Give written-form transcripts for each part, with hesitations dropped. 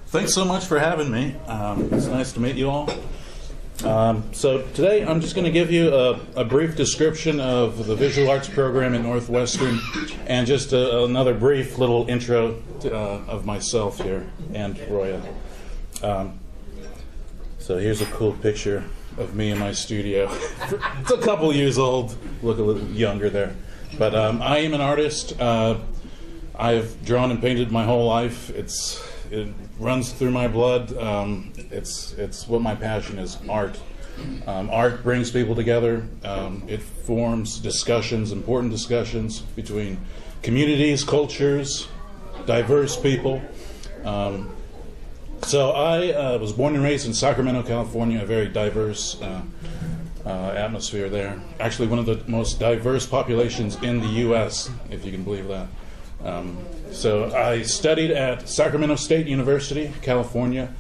Thanks so much for having me. It's nice to meet you all. So today I'm just going to give you a brief description of the visual arts program at Northwestern and just another brief little intro of myself here and Roeya. So here's a cool picture of me in my studio. It's a couple years old, look a little younger there. But I am an artist. I've drawn and painted my whole life. It runs through my blood. It's what my passion is, art. Art brings people together. It forms discussions, important discussions between communities, cultures, diverse people. So I was born and raised in Sacramento, California, a very diverse atmosphere there. Actually, one of the most diverse populations in the U.S., if you can believe that. So I studied at Sacramento State University, California.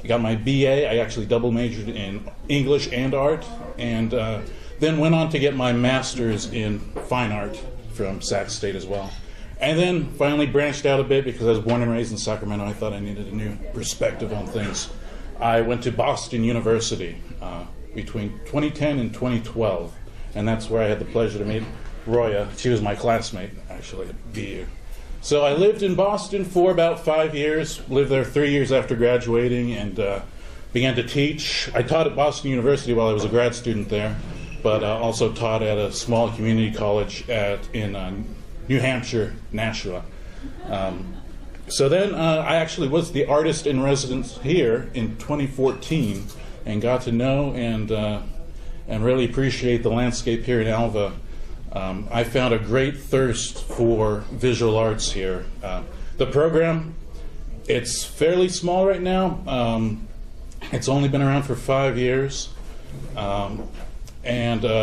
I got my BA. I actually double majored in English and art, and then went on to get my master's in fine art from Sac State as well. And then finally branched out a bit because I was born and raised in Sacramento. I thought I needed a new perspective on things. I went to Boston University between 2010 and 2012, and that's where I had the pleasure to meet Roeya. She was my classmate, actually, at BU. So I lived in Boston for about 5 years, lived there 3 years after graduating, and began to teach. I taught at Boston University while I was a grad student there, but also taught at a small community college in New Hampshire, Nashua. So then I actually was the artist in residence here in 2014 and got to know and really appreciate the landscape here in Alva. I found a great thirst for visual arts here. The program, it's fairly small right now. It's only been around for 5 years. And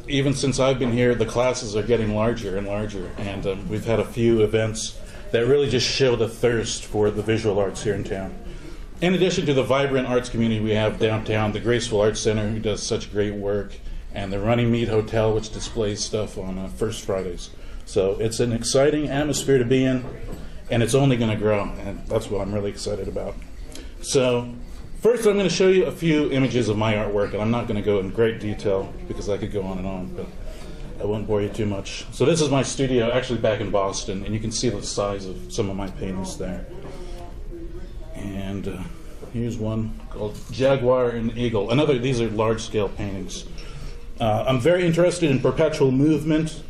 even since I've been here, the classes are getting larger and larger. And we've had a few events that really just show the thirst for the visual arts here in town. In addition to the vibrant arts community we have downtown, the Graceful Arts Center, who does such great work, and the Running Meat Hotel, which displays stuff on First Fridays. So it's an exciting atmosphere to be in, and it's only going to grow, and that's what I'm really excited about. So first I'm going to show you a few images of my artwork, and I'm not going to go in great detail because I could go on and on, but I won't bore you too much. So this is my studio, actually back in Boston, and you can see the size of some of my paintings there. And here's one called Jaguar and Eagle. These are large-scale paintings. I'm very interested in perpetual movement,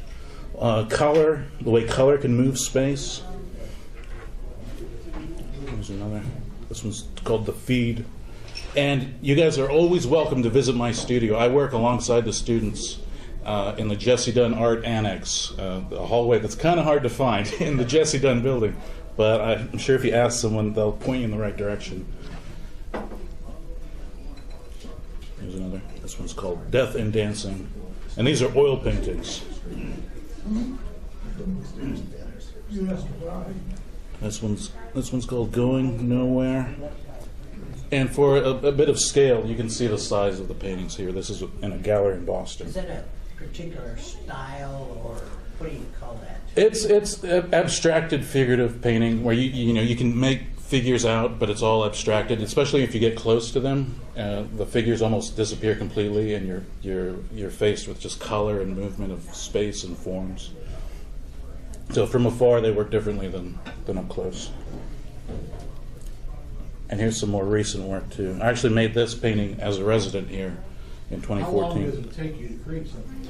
color, the way color can move space. Here's another. This one's called The Feed. And you guys are always welcome to visit my studio. I work alongside the students in the Jesse Dunn Art Annex, the hallway that's kind of hard to find in the Jesse Dunn building. But I'm sure if you ask someone, they'll point you in the right direction. Here's another. This one's called Death and Dancing. And these are oil paintings. This one's called Going Nowhere. And for a bit of scale, you can see the size of the paintings here. This is in a gallery in Boston. Is that a particular style, or what do you call that? It's abstracted figurative painting where you can make figures out, but it's all abstracted. Especially if you get close to them, the figures almost disappear completely, and you're faced with just color and movement of space and forms. So from afar, they work differently than up close. And here's some more recent work too. I actually made this painting as a resident here in 2014. How long does it take you to create something?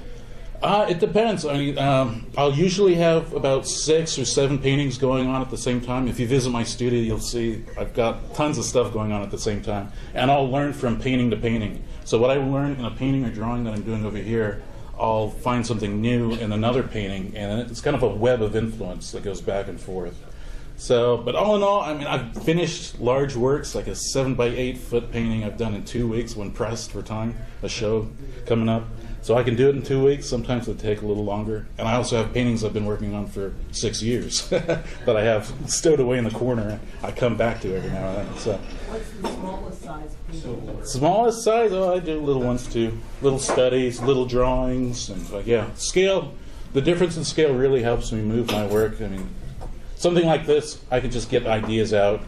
It depends. I mean, I'll usually have about 6 or 7 paintings going on at the same time. If you visit my studio, you'll see I've got tons of stuff going on at the same time. And I'll learn from painting to painting. So what I learn in a painting or drawing that I'm doing over here, I'll find something new in another painting. And it's kind of a web of influence that goes back and forth. So, but all in all, I mean, I've finished large works, like a 7 by 8 foot painting I've done in 2 weeks when pressed for time, a show coming up. So I can do it in 2 weeks. Sometimes it take a little longer. And I also have paintings I've been working on for 6 years that I have stowed away in the corner. I come back to every now and then. So. What's the smallest size painting? Smallest size? Oh, I do little ones too. Little studies, little drawings, and yeah, scale. The difference in scale really helps me move my work. I mean, something like this, I can just get ideas out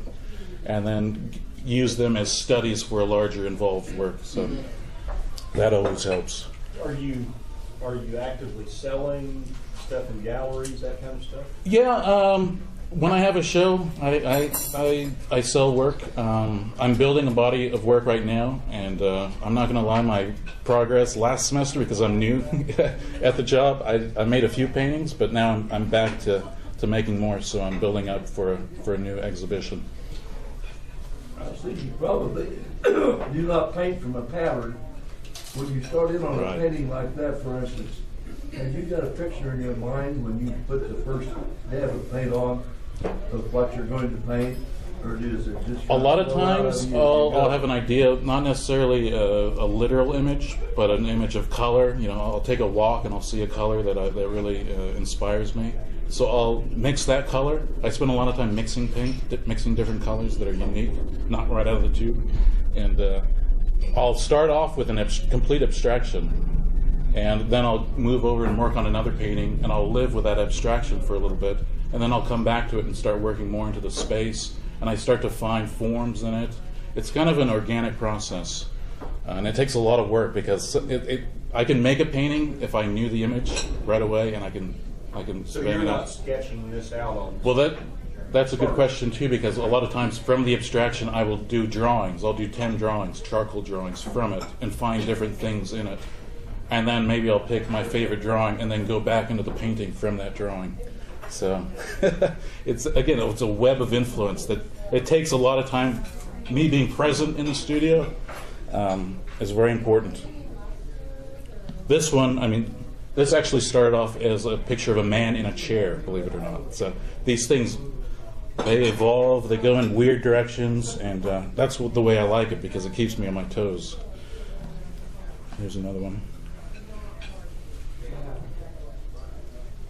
and then use them as studies for a larger involved work. So that always helps. Are you actively selling stuff in galleries, that kind of stuff? Yeah, when I have a show, I sell work. I'm building a body of work right now, and I'm not going to lie, my progress last semester, because I'm new at the job, I made a few paintings, but now I'm back to making more, so I'm building up for a new exhibition. I think you probably do not paint from a pattern. When you start in on a Right. painting like that, for instance, have you got a picture in your mind when you put the first dab of paint on of what you're going to paint? Or is it just A lot of times I'll have an idea, not necessarily a literal image, but an image of color. You know, I'll take a walk and I'll see a color that really inspires me. So I'll mix that color. I spend a lot of time mixing paint, mixing different colors that are unique, not right out of the tube. And I'll start off with an complete abstraction, and then I'll move over and work on another painting, and I'll live with that abstraction for a little bit, and then I'll come back to it and start working more into the space, and I start to find forms in it. It's kind of an organic process, and it takes a lot of work, because I can make a painting if I knew the image right away, and I can So bang you're it not out. sketching this out on? Well, that's a good question too, because a lot of times from the abstraction I will do drawings. I'll do 10 drawings, charcoal drawings from it, and find different things in it. And then maybe I'll pick my favorite drawing and then go back into the painting from that drawing. So it's a web of influence that it takes a lot of time. Me being present in the studio is very important. This one, this actually started off as a picture of a man in a chair, believe it or not. So these things, they evolve, they go in weird directions, and that's the way I like it, because it keeps me on my toes. Here's another one.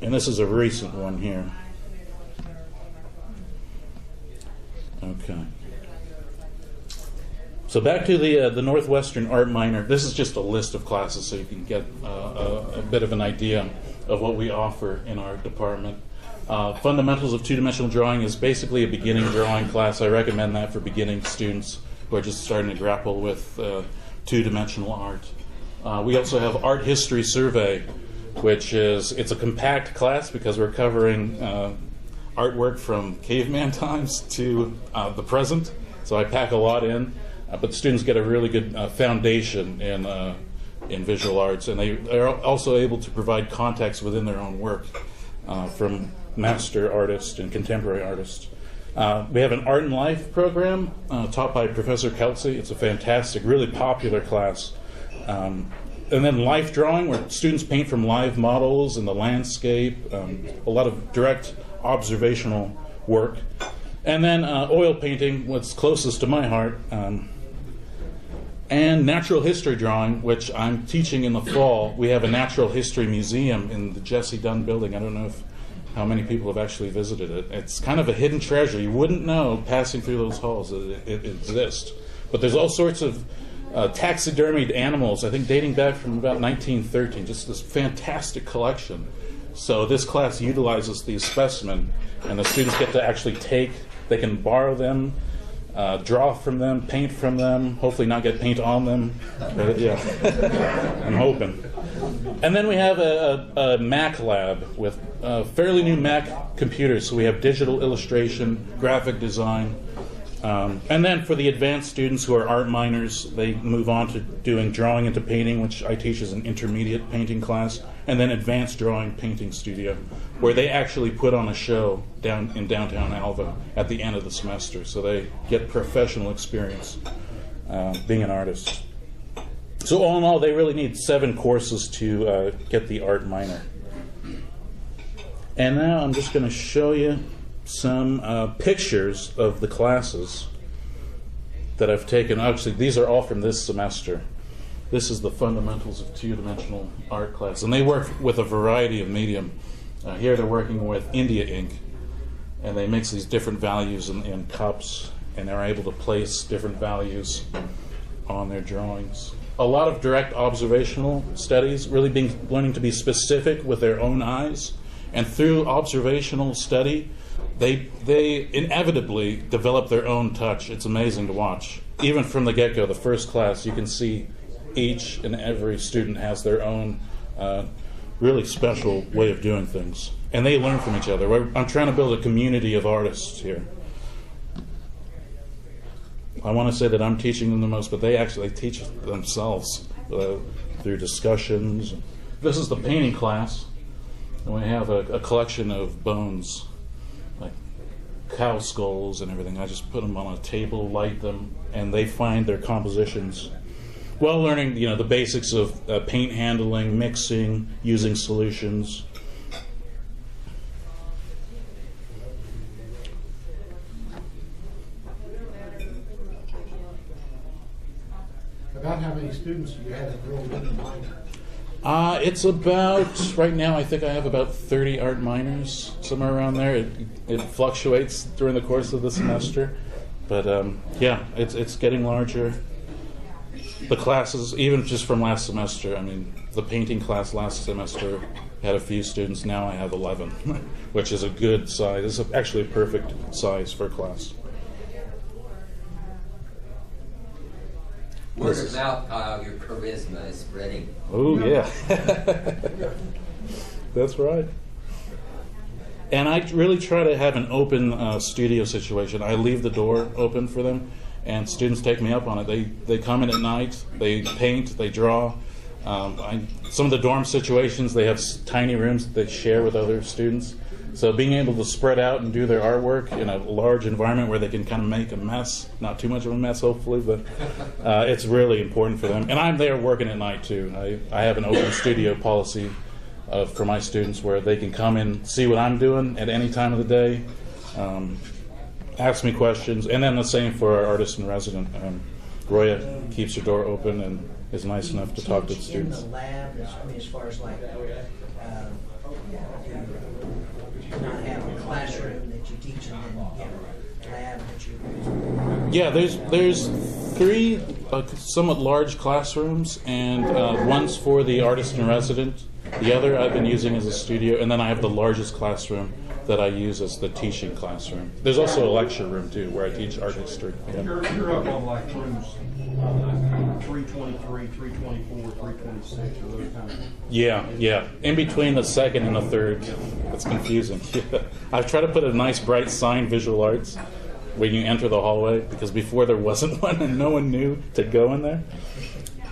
And this is a recent one here. Okay. So back to the Northwestern Art Minor. This is just a list of classes, so you can get a bit of an idea of what we offer in our department. Fundamentals of Two-Dimensional Drawing is basically a beginning drawing class. I recommend that for beginning students who are just starting to grapple with two-dimensional art. We also have Art History Survey, which it's a compact class because we're covering artwork from caveman times to the present. So I pack a lot in. But students get a really good foundation in visual arts, and they are also able to provide context within their own work from master artists and contemporary artists. We have an Art and Life program taught by Professor Kelsey. It's a fantastic, really popular class. And then life drawing, where students paint from live models in the landscape, a lot of direct observational work. And then oil painting, what's closest to my heart, and natural history drawing, which I'm teaching in the fall. We have a natural history museum in the Jesse Dunn building. I don't know how many people have actually visited it. It's kind of a hidden treasure. You wouldn't know passing through those halls that it exists. But there's all sorts of taxidermied animals, I think dating back from about 1913, just this fantastic collection. So this class utilizes these specimens, and the students get to actually they can borrow them, draw from them, paint from them, hopefully not get paint on them. But, yeah, I'm hoping. And then we have a Mac lab with fairly new Mac computers. So we have digital illustration, graphic design. And then for the advanced students who are art minors, they move on to doing drawing into painting, which I teach as an intermediate painting class, and then advanced drawing painting studio, where they actually put on a show down in downtown Alva at the end of the semester. So they get professional experience being an artist. So all in all, they really need 7 courses to get the art minor. And now I'm just going to show you some pictures of the classes that I've taken. Actually, these are all from this semester. This is the Fundamentals of Two-Dimensional Art class, and they work with a variety of medium. Here they're working with India ink, and they mix these different values in cups, and they're able to place different values on their drawings. A lot of direct observational studies, really learning to be specific with their own eyes, and through observational study, they inevitably develop their own touch. It's amazing to watch. Even from the get-go, the first class, you can see each and every student has their own really special way of doing things. And they learn from each other. I'm trying to build a community of artists here. I want to say that I'm teaching them the most, but they actually teach themselves through discussions. This is the painting class, and we have a collection of bones, like cow skulls and everything. I just put them on a table, light them, and they find their compositions while learning, the basics of paint handling, mixing, using solutions. About how many students do you have enrolled in the minor? It's about, right now I think I have about 30 art minors, somewhere around there. It fluctuates during the course of the semester. But yeah, it's getting larger. The classes, even just from last semester, I mean, the painting class last semester had a few students. Now I have 11, which is a good size. It's actually a perfect size for a class. Word of mouth, Kyle, your charisma is spreading. Oh, yeah. That's right. And I really try to have an open studio situation. I leave the door open for them, and students take me up on it. They come in at night, they paint, they draw. Some of the dorm situations, they have tiny rooms that they share with other students. So being able to spread out and do their artwork in a large environment where they can kind of make a mess, not too much of a mess hopefully, but it's really important for them. And I'm there working at night too. I have an open studio policy for my students where they can come in, see what I'm doing at any time of the day, ask me questions, and then the same for our artist in resident. Roeya keeps her door open and is nice enough to talk to the students. In the lab, as far as like, not have a classroom that you teach and then you get a lab that you... Yeah, there's 3 somewhat large classrooms, and one's for the artist in resident. The other I've been using as a studio, and then I have the largest classroom that I use as the teaching classroom. There's also a lecture room too, where I teach art history. Yeah. You're up on like rooms 323, 324, 326, or those kind of... Yeah. In between the second and the third, it's confusing. I've tried to put a nice bright sign, visual arts, when you enter the hallway, because before there wasn't one and no one knew to go in there.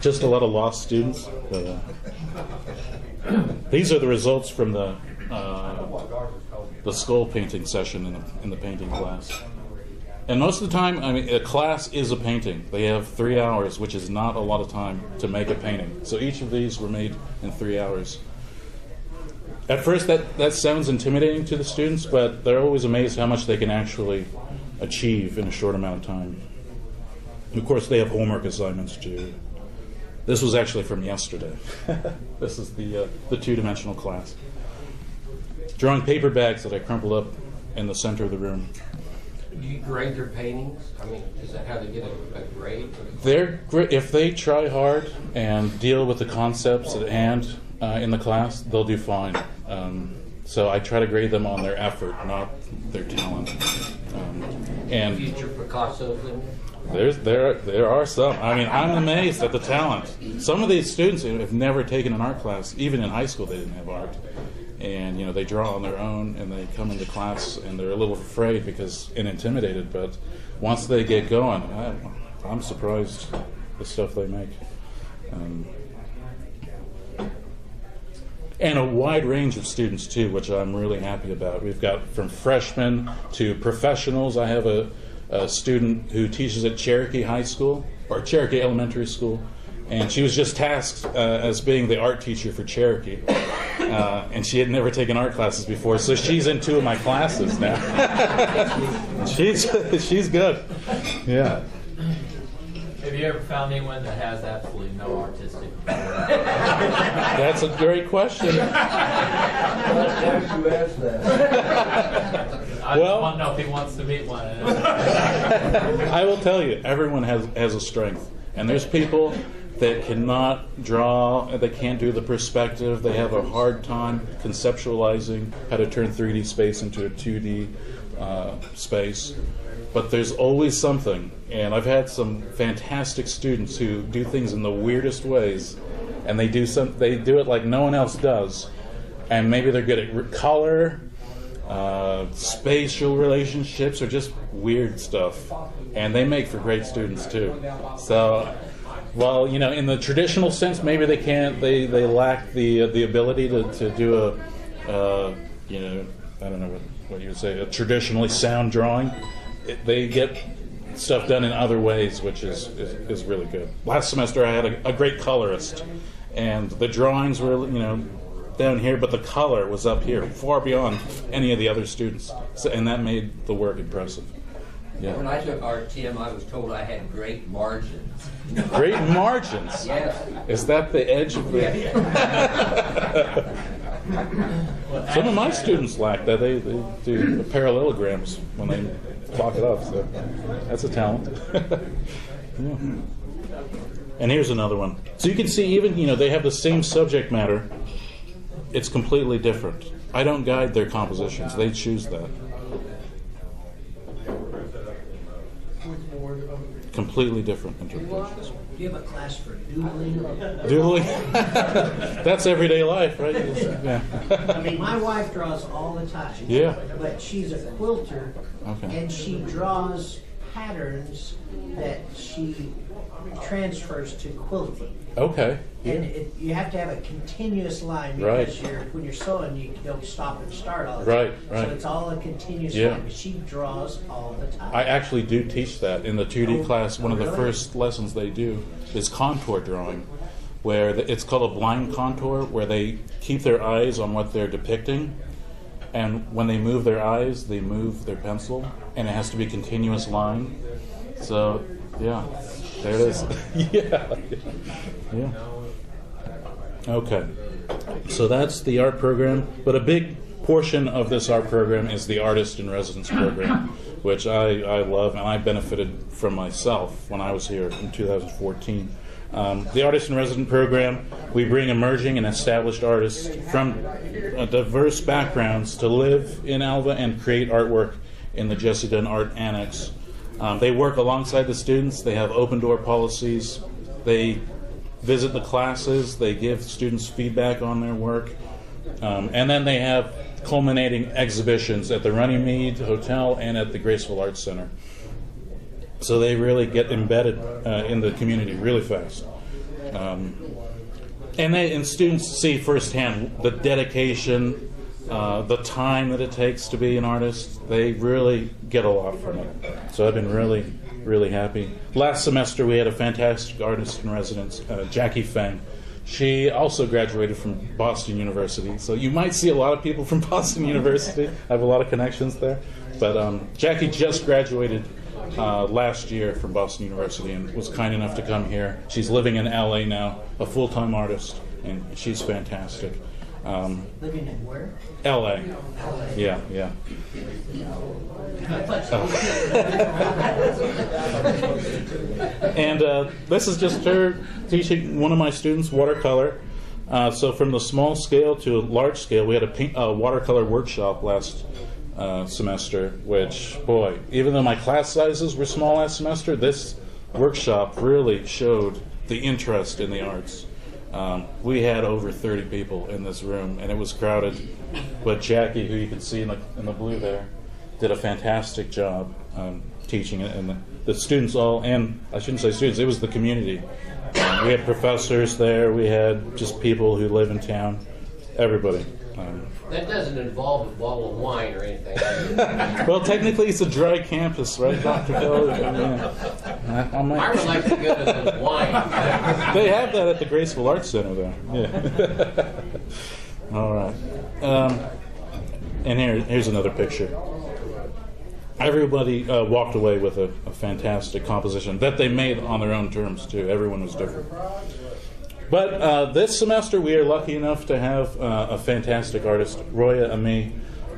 Just a lot of lost students. But, these are the results from the skull painting session in the painting class. And most of the time, I mean, a class is a painting. They have 3 hours, which is not a lot of time to make a painting. So each of these were made in 3 hours. At first, that sounds intimidating to the students, but they're always amazed how much they can actually achieve in a short amount of time. And of course, they have homework assignments too. This was actually from yesterday. This is the two-dimensional class. Drawing paper bags that I crumpled up in the center of the room. Do you grade their paintings? I mean, is that how they get a grade? If they try hard and deal with the concepts at hand in the class, they'll do fine. So I try to grade them on their effort, not their talent. And Future Picassos in there? there are some. I mean, I'm amazed at the talent. Some of these students have never taken an art class. Even in high school, they didn't have art. And they draw on their own, and they come into class, and they're a little afraid and intimidated. But once they get going, I'm surprised the stuff they make. And a wide range of students too, which I'm really happy about. We've got from freshmen to professionals. I have a student who teaches at Cherokee High School, or Cherokee Elementary School, and she was just tasked as being the art teacher for Cherokee. And she had never taken art classes before, so she's in 2 of my classes now. she's good. Yeah. Have you ever found anyone that has absolutely no artistic background? That's a great question. Why did you ask that? I just want to know if he wants to meet one. I will tell you, everyone has a strength, and there's people that cannot draw, they can't do the perspective, they have a hard time conceptualizing how to turn 3D space into a 2D space, but there's always something. And I've had some fantastic students who do things in the weirdest ways, and they do it like no one else does. And maybe they're good at color, spatial relationships, or just weird stuff. And they make for great students too. So, well, you know, in the traditional sense, maybe they can't. They lack the ability to do you know, I don't know what you would say, a traditionally sound drawing. They get stuff done in other ways, which is really good. Last semester I had a great colorist, and the drawings were, you know, down here, but the color was up here, far beyond any of the other students, and that made the work impressive. Yeah. When I took art, Tim, I was told I had great margins. Great margins? Yes. Is that the edge of the... Some of my students lack that. They do parallelograms when they clock it up, so that's a talent. Yeah. And here's another one. So you can see, even, you know, they have the same subject matter. It's completely different. I don't guide their compositions. They choose that. Completely different interpretations. Do you have a class for doodling? Doodling? That's everyday life, right? Yeah. I mean, my wife draws all the time. Yeah. But she's a quilter, Okay. and she draws patterns that she transfers to quilting. Okay. And you have to have a continuous line, Right. because when you're sewing, you don't stop and start all the Right, time. right. So it's all a continuous Yeah. line. But she draws all the time. I actually do teach that in the 2D class. One of the Really? first lessons they do is contour drawing, where it's called a blind contour, where they keep their eyes on what they're depicting, and when they move their eyes, they move their pencil, and it has to be a continuous line. So, yeah, there it is. Yeah. Yeah. Okay. So that's the art program, but a big portion of this art program is the Artist in Residence program, which I love, and I benefited from myself when I was here in 2014. The Artist in Residence program, we bring emerging and established artists from diverse backgrounds to live in Alva and create artwork in the Jesse Dunn Art Annex. They work alongside the students. They have open door policies. They visit the classes. They give students feedback on their work. And then they have culminating exhibitions at the Runnymede Hotel and at the Graceful Arts Center. So they really get embedded in the community really fast. And students see firsthand the dedication, the time that it takes to be an artist. They really get a lot from it. So I've been really, really happy. Last semester we had a fantastic artist in residence, Jackie Feng. She also graduated from Boston University. So you might see a lot of people from Boston University. I have a lot of connections there. But Jackie just graduated last year from Boston University and was kind enough to come here. She's living in LA now, a full-time artist, and she's fantastic. Living in where? LA. Yeah, yeah. And this is just her teaching one of my students watercolor. So from the small scale to large scale, we had a watercolor workshop last semester, which, boy, even though my class sizes were small last semester, this workshop really showed the interest in the arts. We had over 30 people in this room, and it was crowded. But Jackie, who you can see in the blue there, did a fantastic job teaching it. And the students all, and I shouldn't say students, it was the community. We had professors there. We had just people who live in town. Everybody. That doesn't involve a bottle of wine or anything. Well, technically, it's a dry campus, right, Dr. Kelly? I I would like to go to the wine. They have that at the Graceful Arts Center, though. Yeah. All right. And here's another picture. Everybody walked away with a fantastic composition that they made on their own terms, too. Everyone was different. But this semester, we are lucky enough to have a fantastic artist, Roeya Amigh.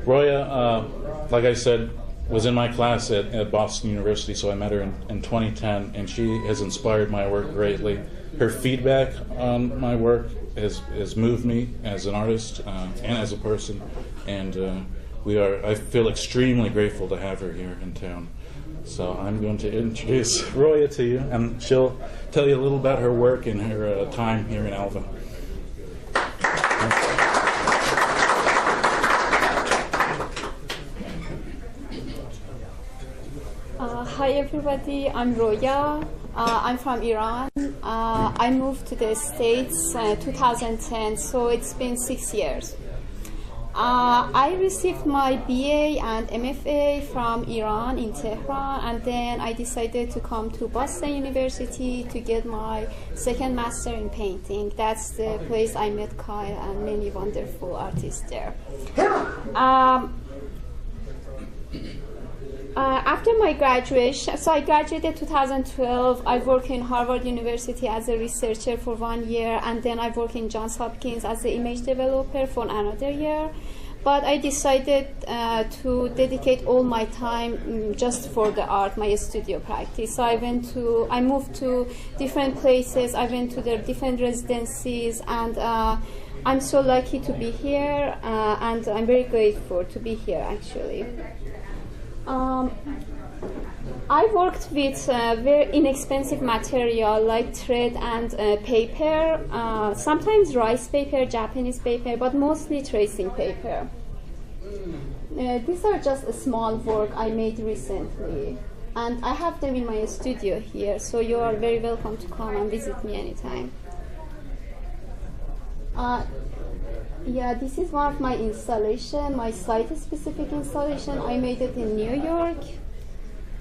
Roeya, like I said, was in my class at Boston University, so I met her in 2010, and she has inspired my work greatly. Her feedback on my work has moved me as an artist and as a person, and I feel extremely grateful to have her here in town. So I'm going to introduce Roeya to you, and she'll tell you a little about her work and her time here in Alva. Hi everybody, I'm Roeya. I'm from Iran. I moved to the States 2010, so it's been 6 years. I received my BA and MFA from Iran in Tehran, and then I decided to come to Boston University to get my second master in painting. That's the place I met Kyle and many wonderful artists there. After my graduation, so I graduated 2012. I worked in Harvard University as a researcher for 1 year, and then I worked in Johns Hopkins as an image developer for another year. But I decided to dedicate all my time just for the art, my studio practice. So I moved to different places. I went to the different residencies, and I'm so lucky to be here, and I'm very grateful to be here actually. I worked with very inexpensive material like thread and paper, sometimes rice paper, Japanese paper, but mostly tracing paper. These are just a small work I made recently, and I have them in my studio here, so you are very welcome to come and visit me anytime. Yeah, this is one of my installation, my site-specific installation. I made it in New York.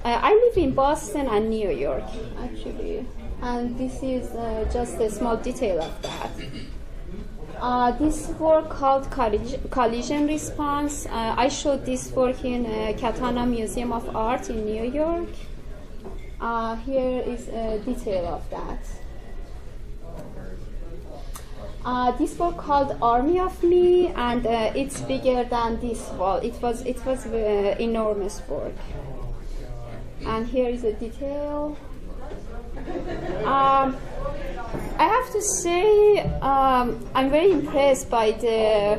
I live in Boston and New York, actually. And this is just a small detail of that. This work called Collision Response. I showed this work in Katana Museum of Art in New York. Here is a detail of that. This work called Army of Me, and it's bigger than this wall. It was enormous work. And here is a detail. I have to say I'm very impressed by the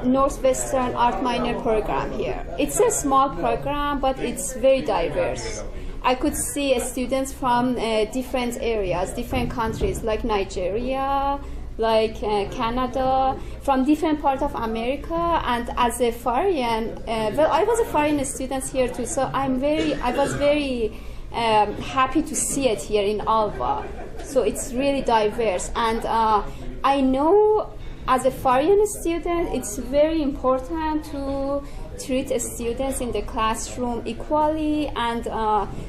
Northwestern Art Minor program here. It's a small program, but it's very diverse. I could see students from different areas, different countries like Nigeria, like Canada, from different parts of America. And as a foreign, well, I was a foreign student here too, so I was very happy to see it here in Alva. So it's really diverse, and I know as a foreign student, it's very important to treat students in the classroom equally, and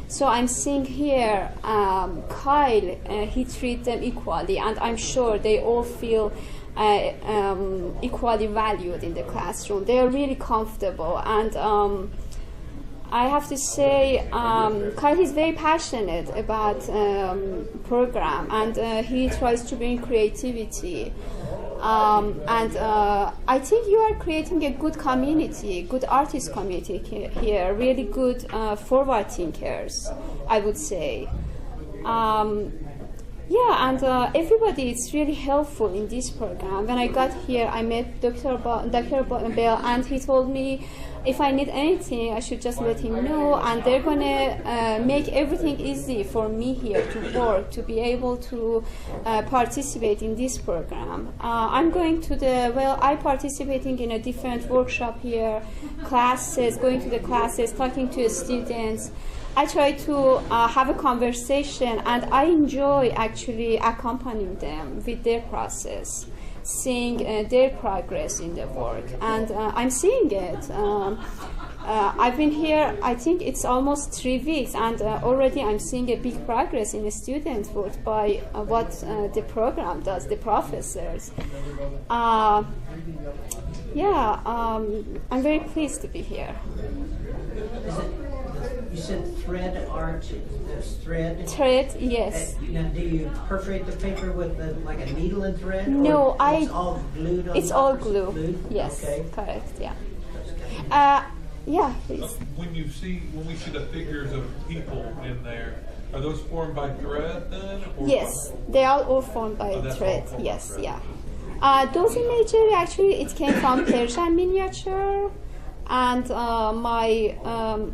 so I'm seeing here Kyle, he treats them equally, and I'm sure they all feel equally valued in the classroom. They are really comfortable, and I have to say Kyle is very passionate about program, and he tries to bring creativity. And I think you are creating a good community, good artist community here, really good forward thinkers, I would say. Yeah, and everybody is really helpful in this program. When I got here, I met Dr. Bell, and he told me if I need anything, I should just let him know, and they're gonna make everything easy for me here to work, to be able to participate in this program. I'm going to I'm participating in a different workshop here, classes, going to the classes, talking to students. I try to have a conversation, and I enjoy actually accompanying them with their process, seeing their progress in the work, and I'm seeing it. I've been here, I think it's almost 3 weeks, and already I'm seeing a big progress in the student work by what the program does, the professors. I'm very pleased to be here. You said thread art, there's thread? Thread, yes. Now, do you perforate the paper with like a needle and thread? No, it's all glued on? It's all glue. Yes, okay. Correct, yeah. Please. When we see the figures of people in there, are those formed by thread then? Or yes, they are all formed by thread. Yes, thread. yeah. Those imagery actually it came from Persian miniature. and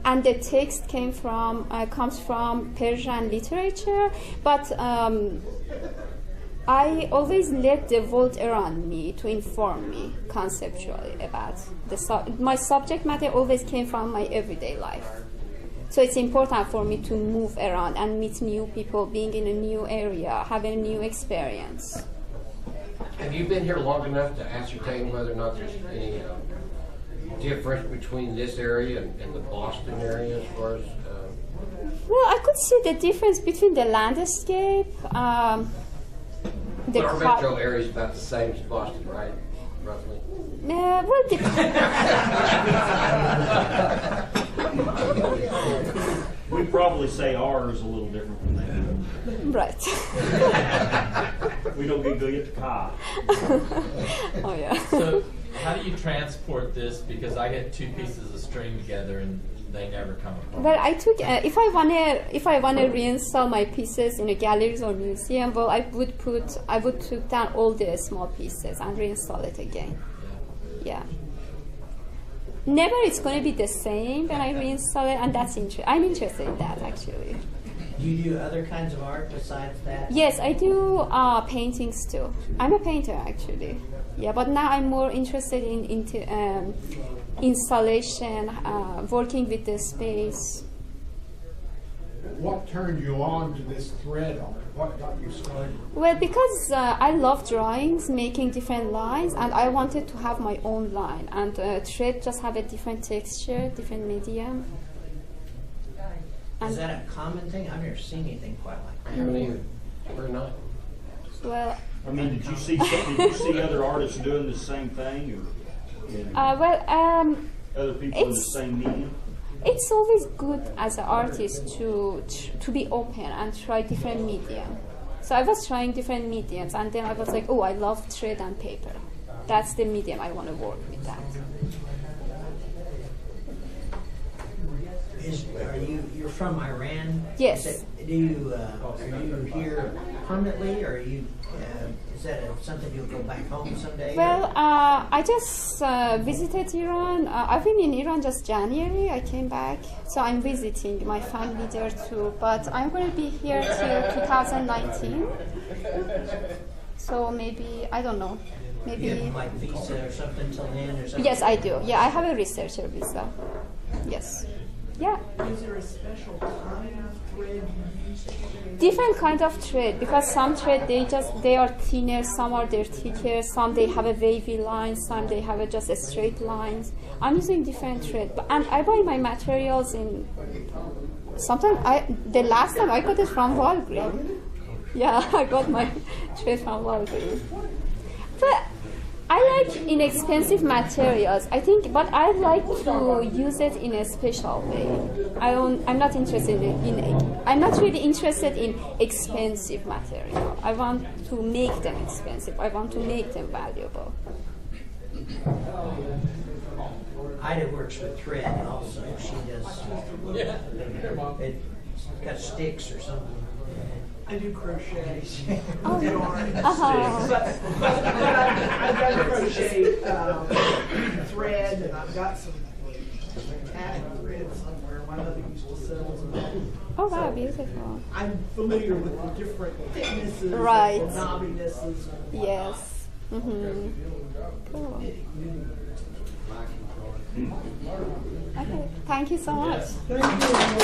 and the text comes from Persian literature, but I always let the world around me to inform me conceptually about my subject matter. Always came from my everyday life, so it's important for me to move around and meet new people, being in a new area, have a new experience. Have you been here long enough to ascertain whether or not there's any difference between this area and the Boston area as far as? Well, I could see the difference between the landscape. Our metro area is about the same as Boston, right? Roughly. Well, We'd probably say ours a little different from that. right. We don't get to car. Oh yeah. So how do you transport this? Because I get two pieces of string together and they never come apart. Well, I took if I wanna reinstall my pieces in a galleries or museum, well, I would take down all the small pieces and reinstall it again. Yeah. Never it's going to be the same when I reinstall it, and I'm interested in that actually. Do you do other kinds of art besides that? Yes, I do paintings too. I'm a painter actually. Yeah, but now I'm more interested in installation, working with the space. What turned you on to this thread art? What got you started? Well, because I love drawings, making different lines, and I wanted to have my own line. And thread just have a different texture, different medium. Is that a common thing? I've never seen anything quite like I that. haven't either. Or not. Well, I mean, did you see other artists doing the same thing, or other people in the same medium? it's always good as an artist to be open and try different medium. So I was trying different mediums, and then I was like, oh, I love thread and paper. That's the medium I want to work with that. You're from Iran? Yes. Are you here permanently, or is that something you'll go back home someday? Well, I just visited Iran. I've been in Iran just January. I came back, so I'm visiting my family there too. But I'm going to be here till 2019. So maybe, I don't know. Maybe. You have like visa or something till then, or something? Yes, I do. Yeah, I have a researcher visa. Yes. Yeah. Is there a special kind of thread you use? Different kind of thread, because some thread they are thinner, some are thicker, some they have a wavy line, some they have just a straight lines. I'm using different thread, and I buy my materials in. Sometimes the last time I got it from Walgreens. Yeah, I got my thread from Walgreens. But I like inexpensive materials, I think, but I like to use it in a special way. I'm not interested I'm not really interested in expensive material. I want to make them expensive. I want to make them valuable. Ida works with thread also. She does. It's got sticks or something. I do crochet. Oh. Yarn. Uh-huh. But I've done crochet thread, and I've got some fantastic thread somewhere. My mother used to sell them. Oh wow, beautiful. I'm familiar with the different thicknesses, Right. and knobbinesses. And Yes. Mm-hmm. Cool. Okay, thank you so much. Thank you.